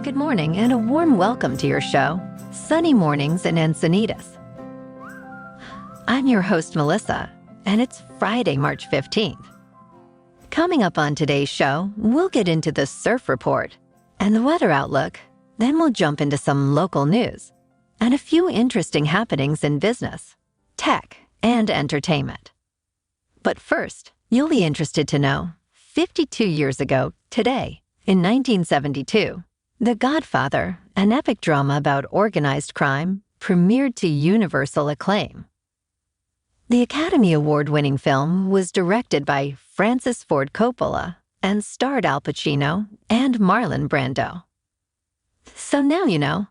Good morning and a warm welcome to your show, Sunny Mornings in Encinitas. I'm your host, Melissa, and it's Friday, March 15th. Coming up on today's show, we'll get into the surf report and the weather outlook, then we'll jump into some local news and a few interesting happenings in business, tech, and entertainment. But first, you'll be interested to know, 52 years ago, today, in 1972, The Godfather, an epic drama about organized crime, premiered to universal acclaim. The Academy Award-winning film was directed by Francis Ford Coppola and starred Al Pacino and Marlon Brando. So now you know.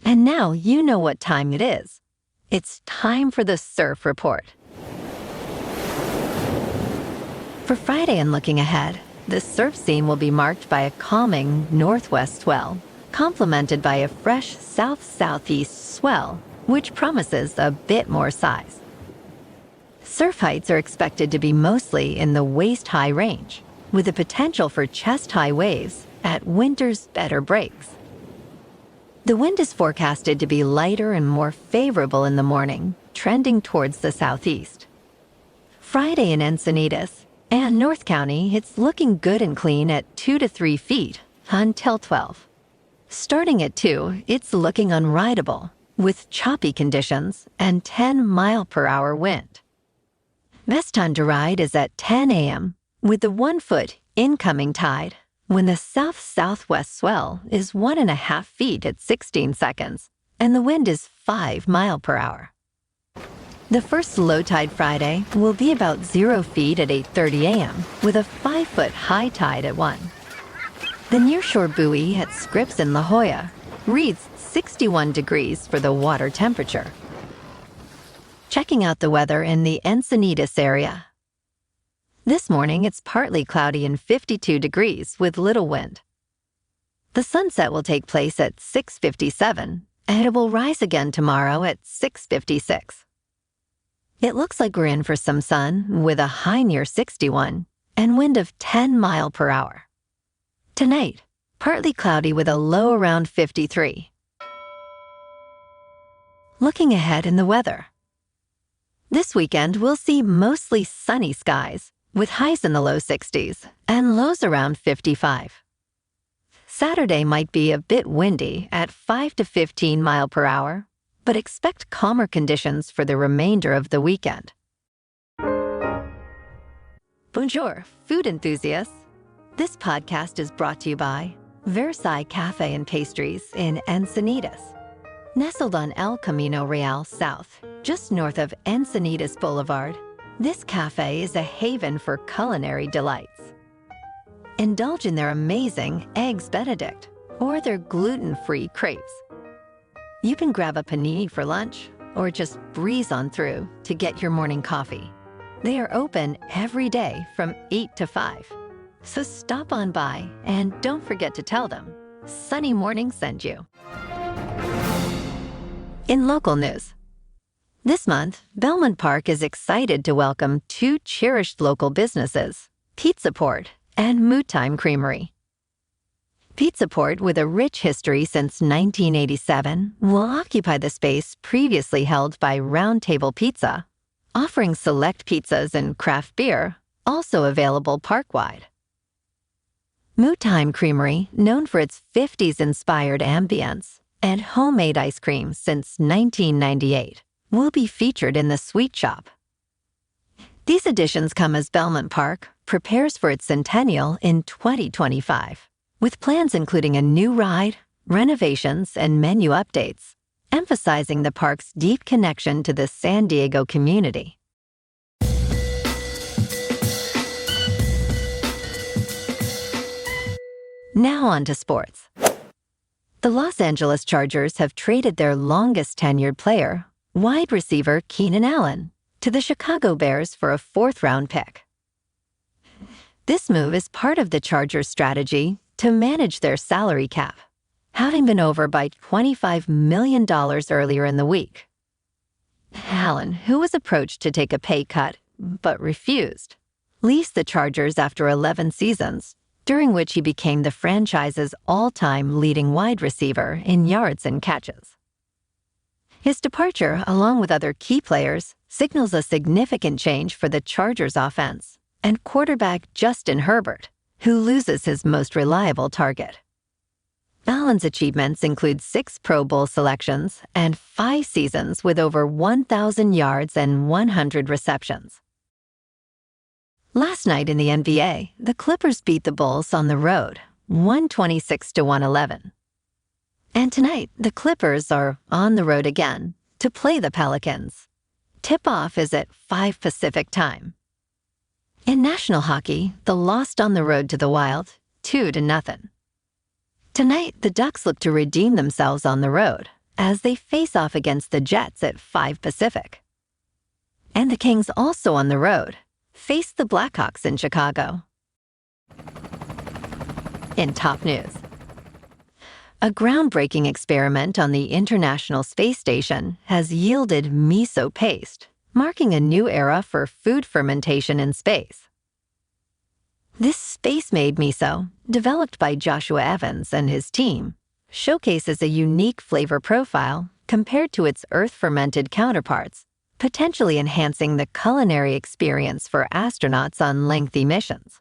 And now you know what time it is. It's time for the Surf Report. For Friday and looking ahead, the surf scene will be marked by a calming northwest swell, complemented by a fresh south-southeast swell, which promises a bit more size. Surf heights are expected to be mostly in the waist-high range, with the potential for chest-high waves at winter's better breaks. The wind is forecasted to be lighter and more favorable in the morning, trending towards the southeast. Friday in Encinitas and North County, it's looking good and clean at 2 to 3 feet until 12. Starting at 2, it's looking unrideable, with choppy conditions and 10-mile-per-hour wind. Best time to ride is at 10 a.m., with the 1-foot incoming tide, when the south-southwest swell is 1.5 feet at 16 seconds, and the wind is 5 miles per hour. The first low tide Friday will be about 0 feet at 8:30 a.m., with a 5-foot high tide at 1. The nearshore buoy at Scripps in La Jolla reads 61 degrees for the water temperature. Checking out the weather in the Encinitas area. This morning, it's partly cloudy and 52 degrees with little wind. The sunset will take place at 6:57, and it will rise again tomorrow at 6:56. It looks like we're in for some sun with a high near 61 and wind of 10 miles per hour. Tonight, partly cloudy with a low around 53. Looking ahead in the weather. This weekend, we'll see mostly sunny skies with highs in the low 60s and lows around 55. Saturday might be a bit windy at 5 to 15 miles per hour, but expect calmer conditions for the remainder of the weekend. Bonjour, food enthusiasts. This podcast is brought to you by Versailles Cafe and Pastries in Encinitas. Nestled on El Camino Real South, just north of Encinitas Boulevard, this cafe is a haven for culinary delights. Indulge in their amazing Eggs Benedict or their gluten-free crepes. You can grab a panini for lunch or just breeze on through to get your morning coffee. They are open every day from 8 to 5. So stop on by and don't forget to tell them Sunny Morning sent you. In local news. This month, Belmont Park is excited to welcome 2 cherished local businesses, Pizza Port and Mood Time Creamery. Pizza Port, with a rich history since 1987, will occupy the space previously held by Round Table Pizza, offering select pizzas and craft beer, also available park-wide. Mood Time Creamery, known for its 50s-inspired ambience and homemade ice cream since 1998, will be featured in the Sweet Shop. These additions come as Belmont Park prepares for its centennial in 2025. With plans including a new ride, renovations, and menu updates, emphasizing the park's deep connection to the San Diego community. Now on to sports. The Los Angeles Chargers have traded their longest-tenured player, wide receiver Keenan Allen, to the Chicago Bears for a 4th-round pick. This move is part of the Chargers' strategy to manage their salary cap, having been over by $25 million earlier in the week. Allen, who was approached to take a pay cut but refused, leased the Chargers after 11 seasons, during which he became the franchise's all-time leading wide receiver in yards and catches. His departure, along with other key players, signals a significant change for the Chargers offense and quarterback Justin Herbert, who loses his most reliable target. Allen's achievements include 6 Pro Bowl selections and 5 seasons with over 1,000 yards and 100 receptions. Last night in the NBA, the Clippers beat the Bulls on the road, 126-111. And tonight, the Clippers are on the road again to play the Pelicans. Tip-off is at 5 Pacific time. In national hockey, the lost on the road to the Wild, 2-0. Tonight, the Ducks look to redeem themselves on the road as they face off against the Jets at 5 Pacific. And the Kings, also on the road, face the Blackhawks in Chicago. In top news, a groundbreaking experiment on the International Space Station has yielded miso paste, marking a new era for food fermentation in space. This space-made miso, developed by Joshua Evans and his team, showcases a unique flavor profile compared to its Earth-fermented counterparts, potentially enhancing the culinary experience for astronauts on lengthy missions.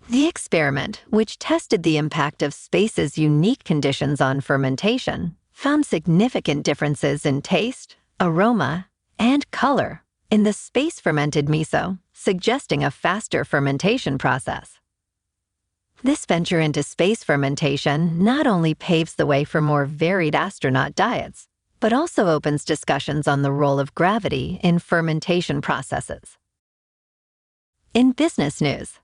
The experiment, which tested the impact of space's unique conditions on fermentation, found significant differences in taste, aroma, and color in the space-fermented miso, suggesting a faster fermentation process. This venture into space fermentation not only paves the way for more varied astronaut diets, but also opens discussions on the role of gravity in fermentation processes. In business news,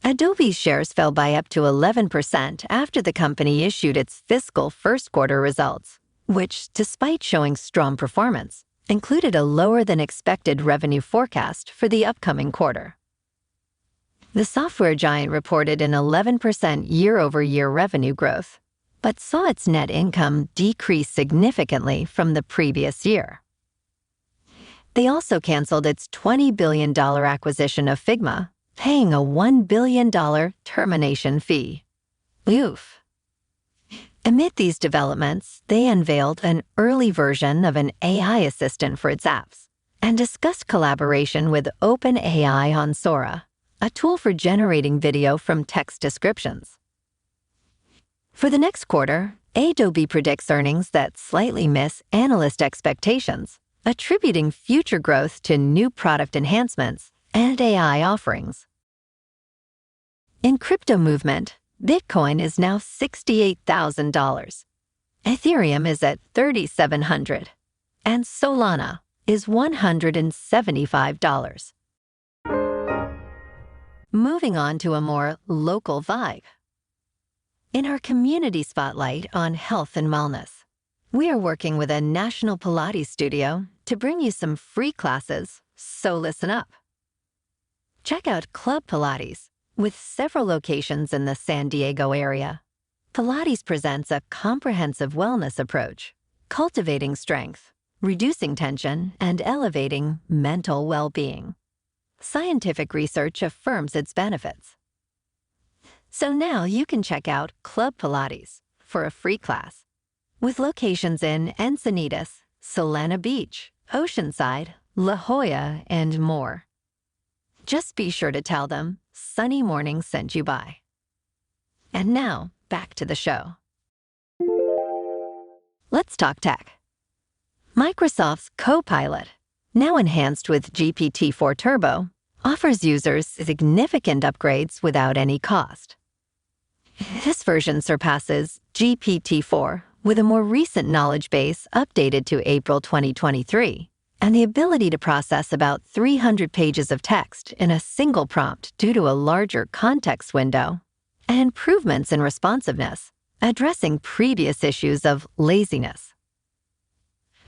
Adobe's shares fell by up to 11% after the company issued its fiscal first quarter results, which, despite showing strong performance, included a lower-than-expected revenue forecast for the upcoming quarter. The software giant reported an 11% year-over-year revenue growth, but saw its net income decrease significantly from the previous year. They also canceled its $20 billion acquisition of Figma, paying a $1 billion termination fee. Oof. Amid these developments, they unveiled an early version of an AI assistant for its apps and discussed collaboration with OpenAI on Sora, a tool for generating video from text descriptions. For the next quarter, Adobe predicts earnings that slightly miss analyst expectations, attributing future growth to new product enhancements and AI offerings. In crypto movement, Bitcoin is now $68,000. Ethereum is at $3,700, and Solana is $175. Moving on to a more local vibe. In our community spotlight on health and wellness, we are working with a national Pilates studio to bring you some free classes, so listen up. Check out Club Pilates. With several locations in the San Diego area, Pilates presents a comprehensive wellness approach, cultivating strength, reducing tension, and elevating mental well-being. Scientific research affirms its benefits. So now you can check out Club Pilates for a free class, with locations in Encinitas, Solana Beach, Oceanside, La Jolla, and more. Just be sure to tell them Sunny Morning sent you by. And now, back to the show. Let's talk tech. Microsoft's Copilot, now enhanced with GPT-4 Turbo, offers users significant upgrades without any cost. This version surpasses GPT-4 with a more recent knowledge base updated to April 2023. And the ability to process about 300 pages of text in a single prompt due to a larger context window, and improvements in responsiveness, addressing previous issues of laziness.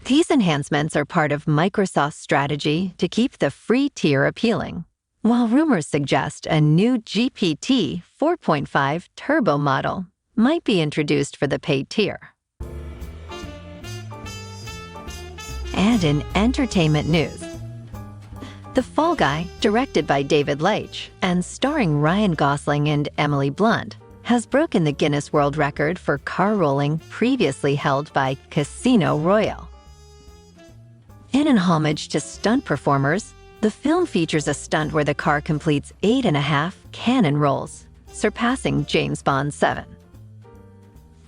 These enhancements are part of Microsoft's strategy to keep the free tier appealing, while rumors suggest a new GPT 4.5 Turbo model might be introduced for the paid tier. And in entertainment news, The Fall Guy, directed by David Leitch and starring Ryan Gosling and Emily Blunt, has broken the Guinness World Record for car rolling previously held by Casino Royale. In an homage to stunt performers, the film features a stunt where the car completes 8.5 cannon rolls, surpassing James Bond 7.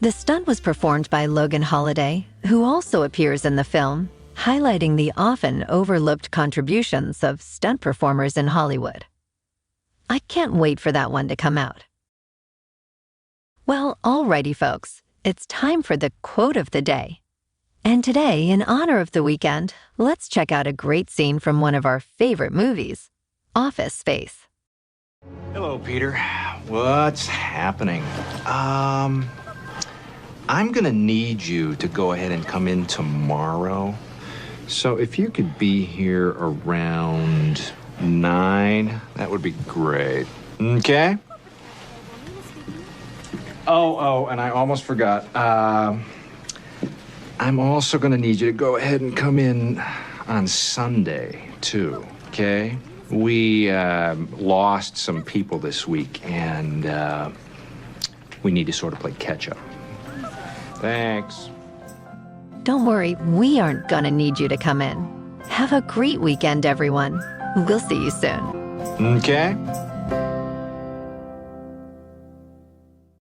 The stunt was performed by Logan Holiday, who also appears in the film, highlighting the often overlooked contributions of stunt performers in Hollywood. I can't wait for that one to come out. Well, alrighty folks, it's time for the quote of the day. And today, in honor of the weekend, let's check out a great scene from one of our favorite movies, Office Space. Hello, Peter. What's happening? I'm gonna need you to go ahead and come in tomorrow. So if you could be here around 9, that would be great. Okay? Oh, and I almost forgot. I'm also gonna need you to go ahead and come in on Sunday, too, okay? We lost some people this week, and we need to sort of play catch-up. Thanks. Don't worry, we aren't gonna need you to come in. Have a great weekend, everyone. We'll see you soon. Okay?